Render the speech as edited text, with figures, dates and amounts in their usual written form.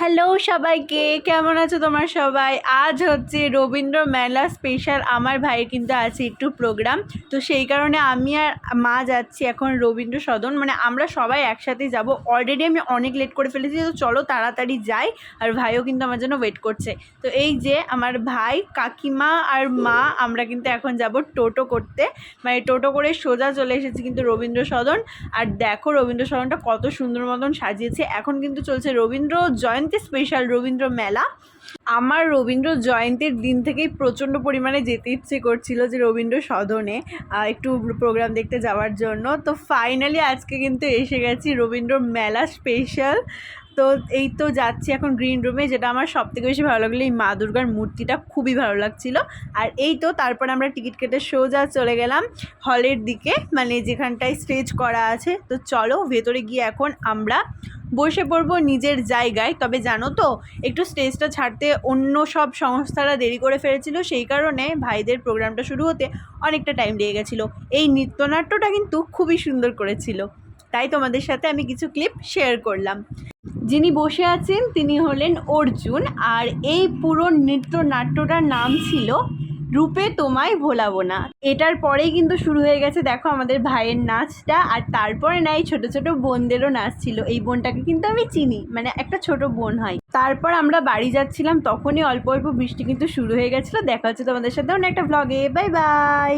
Hello সবাইকে, কেমন আছো তোমার সবাই? আজ হচ্ছে রবীন্দ্র মেলা স্পেশাল। আমার ভাইয়ের কিন্তু আছে একটু প্রোগ্রাম, তো সেই কারণে আমি আর মা যাচ্ছি এখন রবীন্দ্র সদন। মানে আমরা সবাই একসাথেই যাব। অলরেডি আমি অনেক লেট করে ফেলেছি, তো চলো তাড়াতাড়ি যাই। আর ভাইও কিন্তু আমার জন্য ওয়েট করছে। তো এই যে আমার ভাই, কাকিমা আর মা, আমরা কিন্তু এখন যাব টোটো করতে। মানে টোটো করে সোজা চলে এসেছি কিন্তু রবীন্দ্র সদন। আর দেখো রবীন্দ্র সদনটা কত সুন্দর মতন সাজিয়েছে। এখন কিন্তু চলছে রবীন্দ্র জয়ন্তী স্পেশাল রবীন্দ্র মেলা। আমার রবীন্দ্র জয়ন্তীর দিন থেকেই প্রচণ্ড পরিমাণে যেতে ইচ্ছে করছিল যে রবীন্দ্র সদনে একটু প্রোগ্রাম দেখতে যাওয়ার জন্য। তো ফাইনালি আজকে কিন্তু এসে গেছি রবীন্দ্র মেলা স্পেশাল। তো এই তো যাচ্ছি এখন গ্রিন রুমে, যেটা আমার সবথেকে বেশি ভালো লাগলো, এই মা দুর্গার মূর্তিটা খুবই ভালো লাগছিল। আর এই তো তারপর আমরা টিকিট কেটে সোজা চলে গেলাম হলের দিকে, মানে যেখানটায় স্টেজ করা আছে। তো চলো ভেতরে গিয়ে এখন আমরা বসে পড়বো নিজের জায়গায়। তবে জানো তো, একটু স্টেজটা ছাড়তে অন্য সব সংস্থারা দেরি করে ফেলেছিল, সেই কারণে ভাইদের প্রোগ্রামটা শুরু হতে অনেকটা টাইম লেগে গেছিলো। এই নৃত্যনাট্যটা কিন্তু খুবই সুন্দর করেছিল, তাই তোমাদের সাথে আমি কিছু ক্লিপ শেয়ার করলাম। যিনি বসে আছেন তিনি হলেন অর্জুন, আর এই পুরো নৃত্যনাট্যটার নাম ছিল রূপে তোমায় ভোলাবো না। এটার পরেই কিন্তু শুরু হয়ে গেছে দেখো আমাদের ভাইয়ের নাচটা। আর তারপরে না এই ছোটো ছোটো বোনদেরও নাচ ছিল। এই বোনটাকে কিন্তু আমি চিনি, মানে একটা ছোট বোন হয়। তারপর আমরা বাড়ি যাচ্ছিলাম, তখনই অল্প অল্প বৃষ্টি কিন্তু শুরু হয়ে গেছিলো। দেখা হচ্ছে তোমাদের সাথে অন্য একটা ব্লগে। Bye bye.